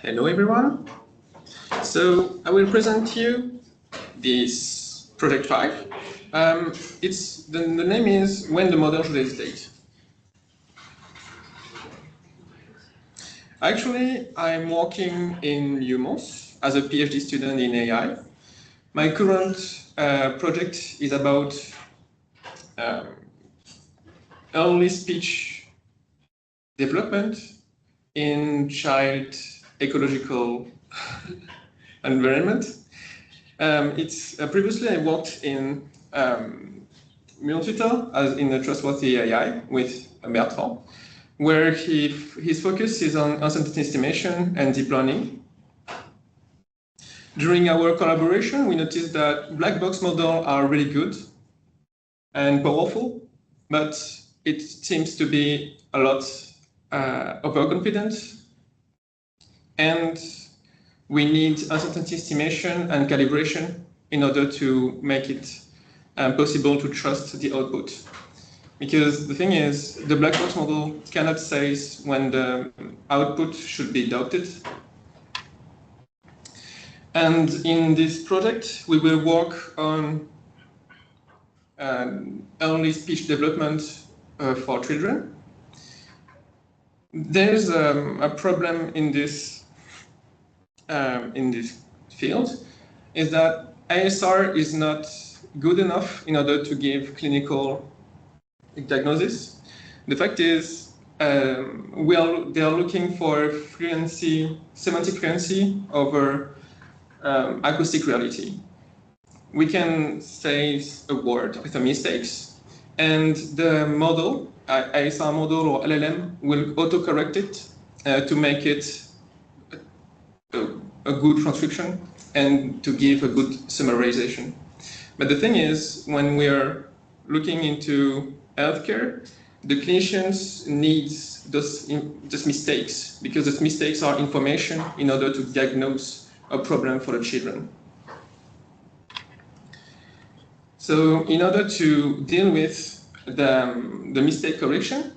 Hello everyone. So I will present you this project 5. The name is When the Model Should Hesitate. Actually, I'm working in UMOS as a PhD student in AI. My current project is about early speech development in child ecological environment. Previously I worked in Multitude as in a trustworthy AI with Bertrand, where his focus is on uncertainty estimation and deep learning. During our collaboration, we noticed that black box models are really good and powerful, but it seems to be a lot overconfident, and we need uncertainty estimation and calibration in order to make it possible to trust the output. Because the thing is, the black box model cannot say when the output should be doubted. And in this project, we will work on early speech development for children. There's a problem in this field, is that ASR is not good enough in order to give clinical diagnosis. The fact is, they are looking for fluency, semantic fluency over acoustic reality. We can say a word with mistakes, and the model, ASR model or LLM, will auto-correct it to make it a good transcription and to give a good summarization. But the thing is, when we are looking into healthcare, the clinicians need those mistakes, because those mistakes are information in order to diagnose a problem for the children. So in order to deal with the mistake correction,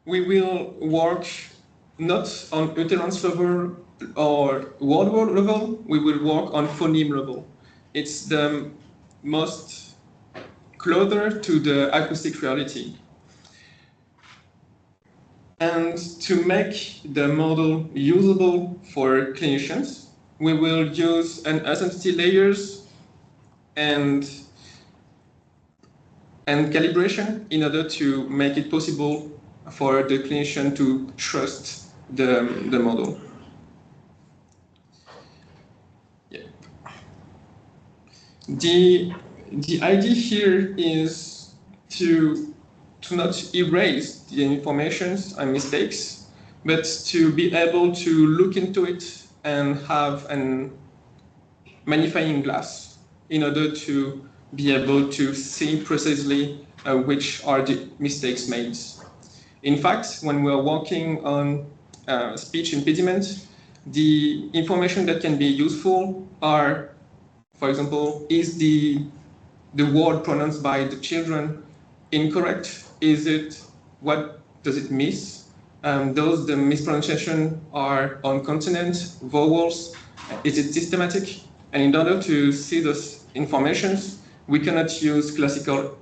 we will work not on utterance level or word level, we will work on phoneme level. It's the most closer to the acoustic reality. And to make the model usable for clinicians, we will use an uncertainty layers and calibration in order to make it possible for the clinician to trust the model. Yeah. The idea here is to not erase the informations and mistakes, but to be able to look into it and have a magnifying glass in order to be able to see precisely which are the mistakes made. In fact, when we are working on speech impediment, the information that can be useful are, for example, is the word pronounced by the children incorrect? Is it, what does it miss? The mispronunciation are on consonants, vowels, is it systematic? And in order to see those informations, we cannot use classical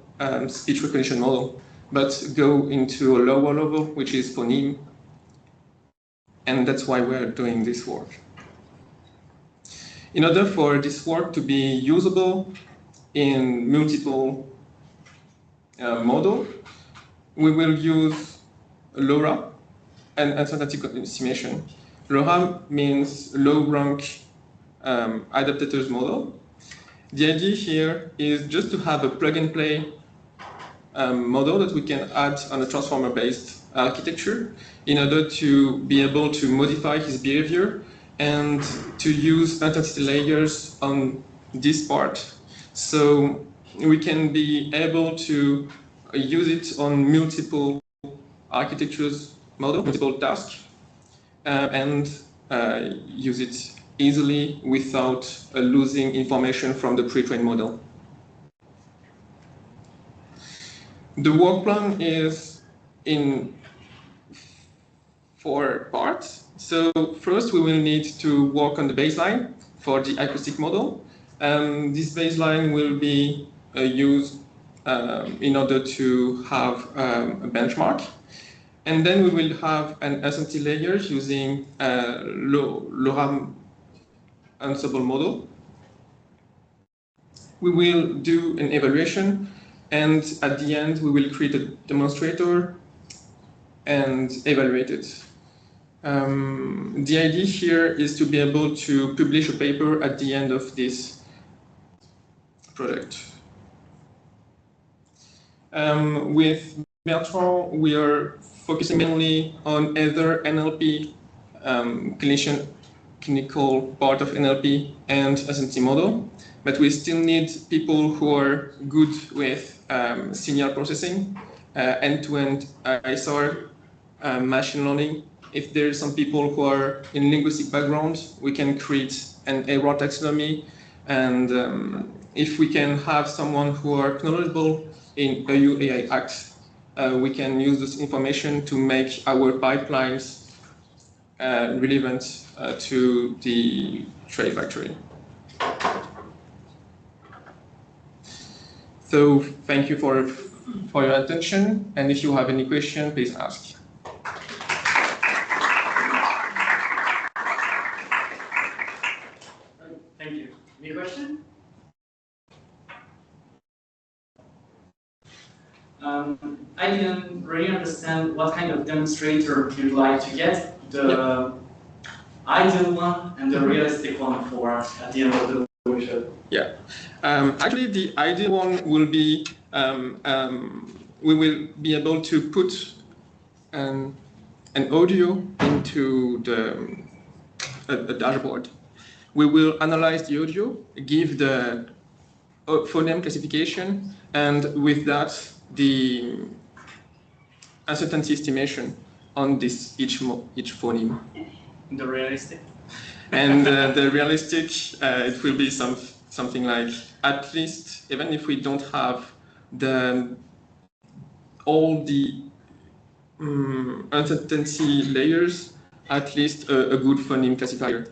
speech recognition model, but go into a lower level, which is phoneme. And that's why we're doing this work. In order for this work to be usable in multiple models, we will use LoRa and uncertainty estimation. LoRa means low rank adaptators model. The idea here is just to have a plug-and-play model that we can add on a transformer-based architecture in order to be able to modify his behavior and to use uncertainty layers on this part. So we can be able to use it on multiple architectures model, multiple tasks, and use it easily without losing information from the pre-trained model. The work plan is in 4 parts. So first we will need to work on the baseline for the acoustic model. This baseline will be used in order to have a benchmark. And then we will have an uncertainty layer using LoRa ensemble model. We will do an evaluation, and at the end we will create a demonstrator and evaluate it. The idea here is to be able to publish a paper at the end of this project. With Bertrand, we are focusing mainly on either NLP, clinical part of NLP, and SNT model, but we still need people who are good with signal processing, end-to-end ISR, machine learning. If there are some people who are in linguistic background, we can create an error taxonomy, and if we can have someone who are knowledgeable in EU AI Act, we can use this information to make our pipelines relevant to the TReC factory. So thank you for your attention, and if you have any question, please ask. Thank you. Any question? I didn't really understand what kind of demonstrator you'd like to get, the ideal one and the realistic one for at the end of the workshop. Yeah, actually the ideal one will be, we will be able to put an audio into a dashboard. We will analyze the audio, give the phoneme classification, and with that, the uncertainty estimation on this each phoneme. The realistic? And the realistic, it will be something like, at least, even if we don't have all the uncertainty layers, at least a good phoneme classifier.